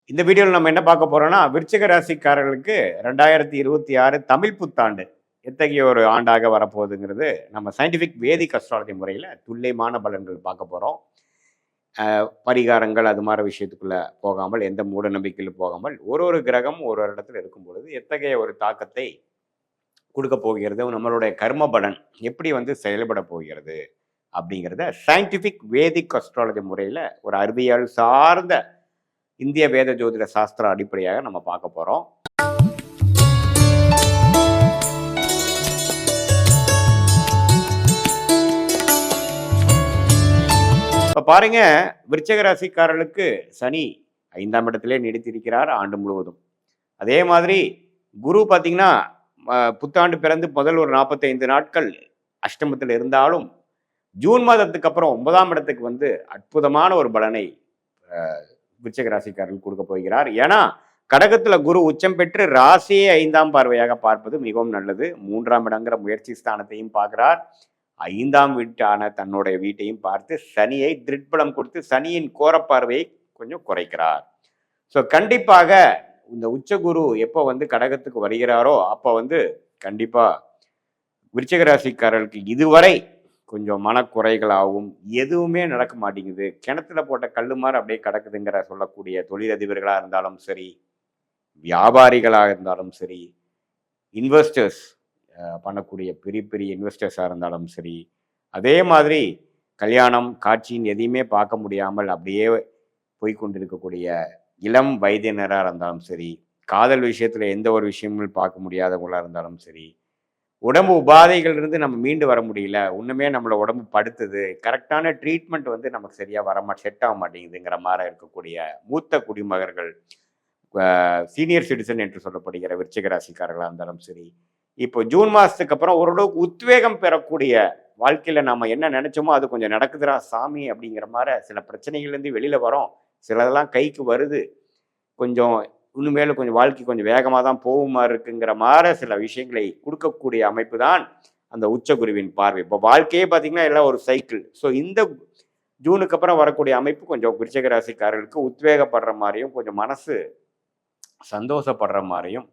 இந்த வீடியோவில் நம்ம என்ன பார்க்க போறோம்னா, விருச்சிக ராசிக்காரர்களுக்கு 2026 தமிழ் புத்தாண்டு எத்தகைய ஒரு ஆண்டாக வரப்போகுதுங்கிறது நம்ம சயின்டிஃபிக் வேதிக் அஸ்ட்ராலஜி முறையில் துல்லியமான பலன்கள் பார்க்க போகிறோம். பரிகாரங்கள் அது மாதிரி விஷயத்துக்குள்ள போகாமல், எந்த மூட நம்பிக்கையில் போகாமல், ஒரு ஒரு கிரகம் ஒரு ஒரு இடத்துல இருக்கும் பொழுது எத்தகைய ஒரு தாக்கத்தை கொடுக்க போகிறது, நம்மளுடைய கர்ம பலன் எப்படி செயல்பட போகிறது அப்படிங்கிறத சயின்டிஃபிக் வேதிக் அஸ்ட்ராலஜி முறையில் ஒரு அறிவியல் சார்ந்த இந்திய வேத ஜோதிட சாஸ்திர அடிப்படையாக நம்ம பார்க்க போறோம். இப்ப பாருங்க, விருச்சிக ராசிக்காரர்களுக்கு சனி 5ஆம் இடத்திலே நீடித்திருக்கிறார் ஆண்டு முழுவதும். அதே மாதிரி குரு பார்த்தீங்கன்னா புத்தாண்டு பிறந்து முதல் ஒரு 45 நாட்கள் அஷ்டமத்தில் இருந்தாலும் ஜூன் மாதத்துக்கு அப்புறம் 9ஆம் இடத்துக்கு அற்புதமான ஒரு பலனை விருச்சிக ராசிக்காரர்கள் கொடுக்க போகிறார். ஏன்னா கடகத்துல குரு உச்சம் பெற்று ராசியை 5ஆம் பார்வையாக பார்ப்பது மிகவும் நல்லது. 3ஆம் இடங்கிற முயற்சி ஸ்தானத்தையும் பார்க்கிறார். 5ஆம் வீட்டான தன்னுடைய வீட்டையும் பார்த்து சனியை திருட்பலம் கொடுத்து சனியின் கோரப்பார்வையை கொஞ்சம் குறைக்கிறார். ஸோ கண்டிப்பாக இந்த உச்ச குரு எப்போ கடகத்துக்கு வருகிறாரோ அப்போ கண்டிப்பா விருச்சிக ராசிக்காரர்களுக்கு இதுவரை கொஞ்சம் மனக்குறைகளாகவும் எதுவுமே நடக்க மாட்டேங்குது, கிணத்துல போட்ட கல்லு மாதிரி அப்படியே கிடக்குதுங்கிற சொல்லக்கூடிய தொழிலதிபர்களாக இருந்தாலும் சரி, வியாபாரிகளாக இருந்தாலும் சரி, இன்வெஸ்டர்ஸ் பண்ணக்கூடிய பெரிய பெரிய இன்வெஸ்டர்ஸாக இருந்தாலும் சரி, அதே மாதிரி கல்யாணம் காட்சின்னு எதையுமே பார்க்க முடியாமல் அப்படியே போய்கொண்டிருக்கக்கூடிய இளம் வயதினராக இருந்தாலும் சரி, காதல் விஷயத்தில் எந்த ஒரு விஷயமும் பார்க்க முடியாதவங்களாக இருந்தாலும் சரி, உடம்பு உபாதைகள் இருந்து நம்ம மீண்டு வர முடியல, ஒன்றுமே நம்மளை உடம்பு படுத்துது, கரெக்டான ட்ரீட்மெண்ட் நமக்கு சரியாக செட் ஆக மாட்டேங்குதுங்கிற மாதிரி இருக்கக்கூடிய மூத்த குடிமகர்கள், சீனியர் சிட்டிசன் என்று சொல்லப்படுகிற விருச்சிக ராசிக்காரர்களாக இருந்தாலும் சரி, இப்போ ஜூன் மாதத்துக்கு அப்புறம் ஓரளவுக்கு உத்வேகம் பெறக்கூடிய வாழ்க்கையில் நம்ம என்ன நினைச்சோமோ அது கொஞ்சம் நடக்குதுரா சாமி அப்படிங்கிற மாதிரி சில பிரச்சனைகள்லேருந்து வெளியில் வரோம். சிலதெல்லாம் கைக்கு வருது, கொஞ்சம் இன்னுமேலும் கொஞ்சம் வாழ்க்கை கொஞ்சம் வேகமாக தான் போகுமா இருக்குங்கிற மாதிரி சில விஷயங்களை கொடுக்கக்கூடிய அமைப்பு தான் அந்த உச்சகுருவின் பார்வை. இப்போ வாழ்க்கையே பார்த்தீங்கன்னா எல்லாம் ஒரு சைக்கிள். ஸோ இந்த ஜூனுக்கு அப்புறம் வரக்கூடிய அமைப்பு கொஞ்சம் விருச்சிக ராசிக்காரர்களுக்கு உத்வேகப்படுற மாதிரியும் கொஞ்சம் மனசு சந்தோஷப்படுற மாதிரியும்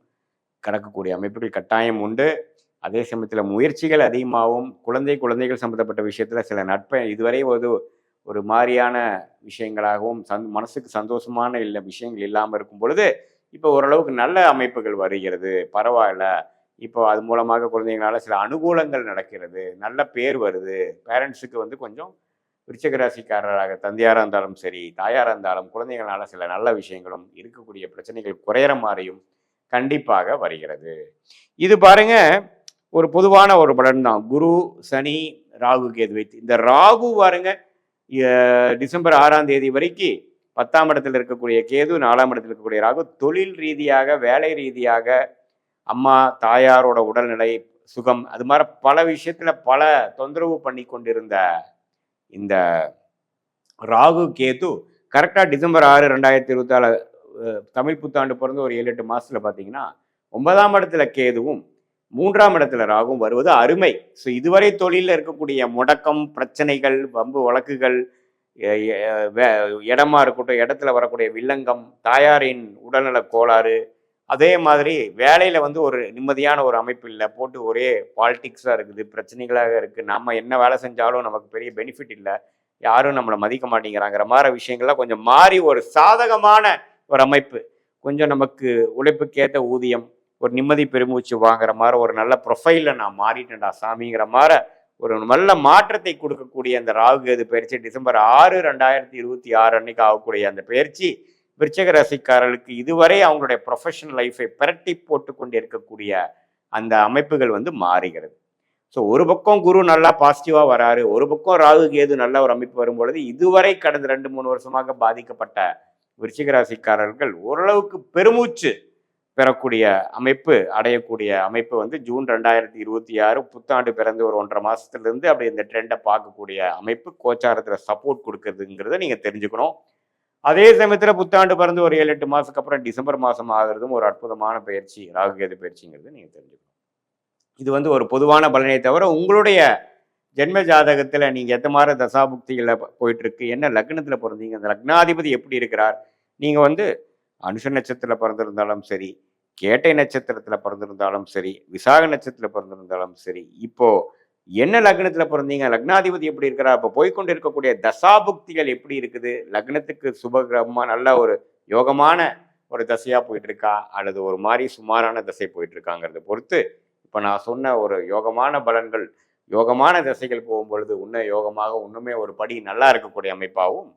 கிடக்கக்கூடிய அமைப்புகள் கட்டாயம் உண்டு. அதே சமயத்தில் முயற்சிகள் அதிகமாகவும் குழந்தைகள் சம்மந்தப்பட்ட விஷயத்தில் சில நட்பை இதுவரை ஒரு மாதிரியான விஷயங்களாகவும் மனசுக்கு சந்தோஷமான விஷயங்கள் இல்லாமல் இருக்கும் பொழுது இப்போ ஓரளவுக்கு நல்ல அமைப்புகள் வருகிறது, பரவாயில்ல. இப்போ அது மூலமாக குழந்தைங்களால சில அனுகூலங்கள் நடக்கிறது, நல்ல பேர் வருது. பேரண்ட்ஸுக்கு கொஞ்சம் விருச்சிக ராசிக்காரராக தந்தையாராக இருந்தாலும் சரி, தாயாராக இருந்தாலும் குழந்தைங்களால சில நல்ல விஷயங்களும் இருக்கக்கூடிய பிரச்சனைகள் குறையிற மாதிரியும் கண்டிப்பாக வருகிறது. இது பாருங்க, ஒரு பொதுவான ஒரு பலன் தான். குரு சனி ராகு கேது வைத்து இந்த ராகு பாருங்க டிசம்பர் 6ஆம் தேதி வரைக்கும் 10ஆம் இடத்துல இருக்கக்கூடிய கேது, 4ஆம் இடத்துல இருக்கக்கூடிய ராகு தொழில் ரீதியாக, வேலை ரீதியாக, அம்மா தாயாரோட உடல்நிலை சுகம், அது மாதிரி பல விஷயத்துல பல தொந்தரவு பண்ணி கொண்டிருந்த இந்த ராகு கேது கரெக்டாக டிசம்பர் 6, 2024 தமிழ் புத்தாண்டு பிறந்து ஒரு 7-8 மாசத்துல பார்த்தீங்கன்னா 9ஆம் இடத்துல கேதுவும் 3ஆம் இடத்துல ராகும் வருவது அருமை. ஸோ இதுவரை தொழிலில் இருக்கக்கூடிய முடக்கம், பிரச்சனைகள், வம்பு வழக்குகள், இடமா இருக்கட்டும், இடத்துல வரக்கூடிய வில்லங்கம், தாயாரின் உடல்நல கோளாறு, அதே மாதிரி வேலையில் ஒரு நிம்மதியான ஒரு அமைப்பு இல்லை, போட்டு ஒரே பாலிட்டிக்ஸாக இருக்குது, பிரச்சனைகளாக இருக்குது, நம்ம என்ன வேலை செஞ்சாலும் நமக்கு பெரிய பெனிஃபிட் இல்லை, யாரும் நம்மளை மதிக்க மாட்டேங்கிறாங்கிற மாதிரி விஷயங்கள்லாம் கொஞ்சம் மாறி ஒரு சாதகமான ஒரு அமைப்பு, கொஞ்சம் நமக்கு உழைப்புக்கேற்ற ஊதியம், ஒரு நிம்மதி பெருமூச்சு வாங்குற மாதிரி ஒரு நல்ல ப்ரொஃபைலில் நான் மாறிட்டேன்டா சாமிங்கிற மாதிரி ஒரு நல்ல மாற்றத்தை கொடுக்கக்கூடிய அந்த ராகு கேது பயிற்சி டிசம்பர் 6, 2026 அன்னைக்கு ஆகக்கூடிய அந்த பயிற்சி விருச்சிக ராசிக்காரர்களுக்கு இதுவரை அவங்களுடைய ப்ரொஃபஷனல் லைஃபை பிரட்டி போட்டு கொண்டு இருக்கக்கூடிய அந்த அமைப்புகள் மாறுகிறது. ஸோ ஒரு பக்கம் குரு நல்லா பாசிட்டிவாக வராரு, ஒரு பக்கம் ராகு கேது நல்ல ஒரு அமைப்பு வரும்பொழுது இதுவரை கடந்த 2-3 வருஷமாக பாதிக்கப்பட்ட விருச்சிக ராசிக்காரர்கள் ஓரளவுக்கு பெருமூச்சு பெறக்கூடிய அமைப்பு, அடையக்கூடிய அமைப்பு ஜூன் 2026 புத்தாண்டு பிறந்து ஒரு 1.5 மாசத்துலேருந்து அப்படி இந்த ட்ரெண்டை பார்க்கக்கூடிய அமைப்பு கோச்சாரத்தில் சப்போர்ட் கொடுக்குறதுங்கிறத நீங்கள் தெரிஞ்சுக்கணும். அதே சமயத்தில் புத்தாண்டு பிறந்து ஒரு 7-8 மாதத்துக்கு அப்புறம் டிசம்பர் மாதம் ஆகிறதும் ஒரு அற்புதமான பயிற்சி, ராகுகேது பயிற்சிங்கிறது நீங்கள் தெரிஞ்சுக்கணும். இது ஒரு பொதுவான பலனை தவிர உங்களுடைய ஜென்ம ஜாதகத்தில் நீங்கள் எந்த மாதிரி தசாபுக்திகளில் போயிட்டுருக்கு, என்ன லக்னத்தில் பிறந்தீங்க, அந்த லக்னாதிபதி எப்படி இருக்கிறார், நீங்கள் அனுஷ நட்சத்திரத்தில் பிறந்திருந்தாலும் சரி, கேட்டை நட்சத்திரத்தில் பிறந்திருந்தாலும் சரி, விசாக நட்சத்திரத்தில் பிறந்திருந்தாலும் சரி, இப்போ என்ன லக்னத்துல பிறந்தீங்க, லக்னாதிபதி எப்படி இருக்கிறா, இப்போ போய்க்கொண்டு இருக்கக்கூடிய தசாபுக்திகள் எப்படி இருக்குது, லக்னத்துக்கு சுபகிரகமா நல்ல ஒரு யோகமான ஒரு தசையா போயிட்டு இருக்கா, அல்லது ஒரு மாதிரி சுமாரான தசை போயிட்டு இருக்காங்கிறத பொறுத்து இப்போ நான் சொன்ன ஒரு யோகமான பலன்கள், யோகமான தசைகள் போகும்பொழுது இன்னும் யோகமாக இன்னுமே ஒரு படி நல்லா இருக்கக்கூடிய அமைப்பாகவும்,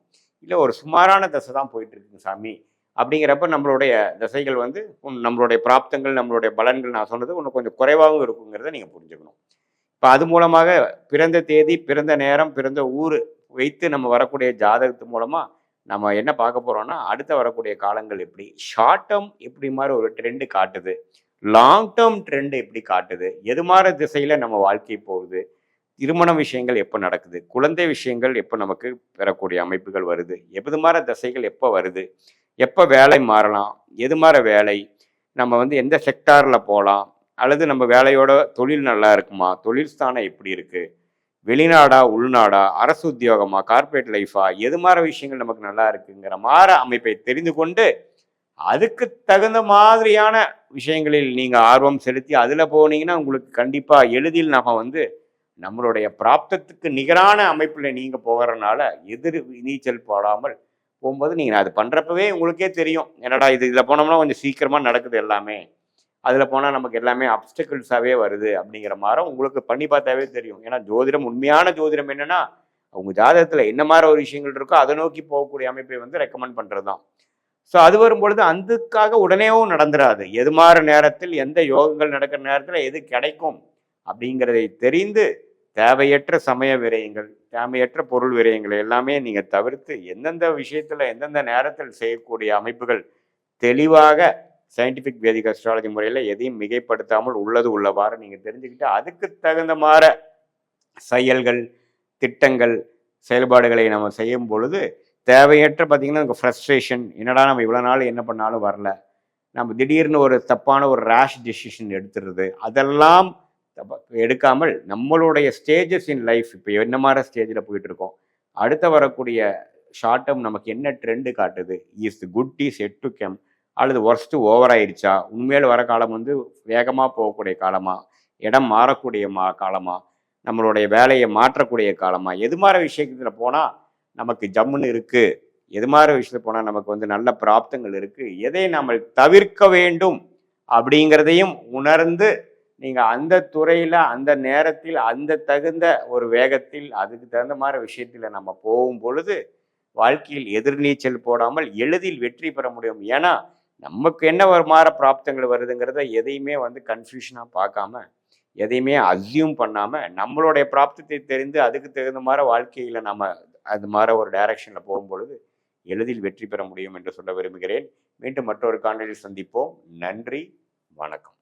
இல்லை ஒரு சுமாரான தசை தான் போயிட்டு இருக்குங்க சாமி அப்படிங்கிறப்ப நம்மளுடைய தசைகள் வந்து நம்மளுடைய பிராப்தங்கள், நம்மளுடைய பலன்கள் நான் சொன்னது இன்னும் கொஞ்சம் குறைவாகவும் இருக்குங்கிறத நீங்கள் புரிஞ்சுக்கணும். இப்போ அது மூலமாக பிறந்த தேதி, பிறந்த நேரம், பிறந்த ஊர் வைத்து நம்ம வரக்கூடிய ஜாதகத்து மூலமாக நம்ம என்ன பார்க்க போகிறோம்னா, அடுத்த வரக்கூடிய காலங்கள் எப்படி ஷார்ட் டேர்ம் எப்படி மாதிரி ஒரு ட்ரெண்டு காட்டுது, லாங் டேர்ம் ட்ரெண்ட் எப்படி காட்டுது, எது மாதிரி திசையில் நம்ம வாழ்க்கை போகுது, திருமண விஷயங்கள் எப்போ நடக்குது, குழந்தை விஷயங்கள் எப்போ நமக்கு பெறக்கூடிய அமைப்புகள் வருது, எது மாதிரி திசைகள் எப்போ வருது, எப்போ வேலை மாறலாம், எது மாதிரி வேலை, நம்ம வந்து எந்த செக்டாரில் போகலாம், அல்லது நம்ம வேலையோட தொழில் நல்லா இருக்குமா, தொழில் ஸ்தானம் எப்படி இருக்குது, வெளிநாடா உள்நாடா, அரசு உத்தியோகமா, கார்பரேட் லைஃபா, எது மாதிரி விஷயங்கள் நமக்கு நல்லா இருக்குங்கிற மாதிரி அமைப்பை தெரிந்து கொண்டு அதுக்கு தகுந்த மாதிரியான விஷயங்களில் நீங்கள் ஆர்வம் செலுத்தி அதில் போனீங்கன்னா உங்களுக்கு கண்டிப்பாக எளிதில் நம்ம வந்து நம்மளுடைய பிராப்தத்துக்கு நிகரான அமைப்பில் நீங்கள் போகிறனால எதிர் நீச்சல் போடாமல் போகும்போது நீங்கள் அது பண்ணுறப்பவே உங்களுக்கே தெரியும், என்னடா இதில் போனோம்னா கொஞ்சம் சீக்கிரமாக நடக்குது எல்லாமே, அதில் போனால் நமக்கு எல்லாமே அப்டிக்கல்ஸாகவே வருது அப்படிங்கிற மாதிரி உங்களுக்கு பண்ணி பார்த்தாவே தெரியும். ஏன்னா ஜோதிடம், உண்மையான ஜோதிடம் என்னென்னா அவங்க ஜாதகத்தில் என்ன மாதிரி ஒரு விஷயங்கள் இருக்கோ அதை நோக்கி போகக்கூடிய அமைப்பை வந்து ரெக்கமெண்ட் பண்ணுறது தான். ஸோ அது வரும்பொழுது அதுக்காக உடனேவும் நடந்துடாது. எது மாதிரி நேரத்தில் எந்த யோகங்கள் நடக்கிற நேரத்தில் எது கிடைக்கும் அப்படிங்கிறதை தெரிந்து தேவையற்ற சமய விரயங்கள், தேவையற்ற பொருள் விரயங்கள் எல்லாமே நீங்கள் தவிர்த்து எந்தெந்த விஷயத்தில் எந்தெந்த நேரத்தில் செய்யக்கூடிய அமைப்புகள் தெளிவாக சயின்டிஃபிக் வேதிக் அஸ்ட்ராலஜி முறையில் எதையும் மிகைப்படுத்தாமல் உள்ளது உள்ளவாறு நீங்கள் தெரிஞ்சுக்கிட்டு அதுக்கு தகுந்த மாதிரி செயல்கள், திட்டங்கள், செயல்பாடுகளை நம்ம செய்யும் பொழுது தேவையற்ற பார்த்தீங்கன்னா நமக்கு ஃப்ரஸ்ட்ரேஷன், என்னடா நம்ம இவ்வளோ நாள் என்ன பண்ணாலும் வரல, நம்ம திடீர்னு ஒரு தப்பான ஒரு ரேஷ் டெசிஷன் எடுத்துடுறது, அதெல்லாம் எடுக்காமல் நம்மளுடைய ஸ்டேஜஸ் இன் லைஃப் இப்போ என்ன மாதிரி ஸ்டேஜில் போயிட்டுருக்கோம், அடுத்த வரக்கூடிய ஷார்ட் டேர்ம் நமக்கு என்ன ட்ரெண்டு காட்டுது, is good is yet to come, அல்லது ஒர்ஸ்ட்டு ஓவர் ஆயிடுச்சா, உண்மையில் வர காலம் வந்து வேகமாக போகக்கூடிய காலமா, இடம் மாறக்கூடிய காலமா, நம்மளுடைய வேலையை மாற்றக்கூடிய காலமா, எது மாதிரி விஷயத்தில் போனால் நமக்கு ஜம்முன்னு இருக்குது, எது மாதிரி விஷயத்தில் போனால் நமக்கு வந்து நல்ல பிராப்தங்கள் இருக்குது, எதை நம்ம தவிர்க்க வேண்டும் அப்படிங்கிறதையும் உணர்ந்து நீங்கள் அந்த துறையில் அந்த நேரத்தில் அந்த தகுந்த ஒரு வேகத்தில் அதுக்கு தகுந்த மாதிரி விஷயத்தில் நம்ம போகும் பொழுது வாழ்க்கையில் எதிர்நீச்சல் போடாமல் எளிதில் வெற்றி பெற முடியும். ஏன்னா நமக்கு என்ன ஒரு மாதிரி பிராப்தங்கள் வருதுங்கிறத எதையுமே வந்து கன்ஃபியூஷனாக பார்க்காம, எதையுமே அஸ்யூம் பண்ணாமல் நம்மளுடைய பிராப்தத்தை தெரிந்து அதுக்கு தகுந்த மாதிரி வாழ்க்கையில் நம்ம அது மாதிரி ஒரு டைரக்ஷனில் போகும்பொழுது எளிதில் வெற்றி பெற முடியும் என்று சொல்ல விரும்புகிறேன். மீண்டும் மற்றொரு காணொலியில் சந்திப்போம். நன்றி, வணக்கம்.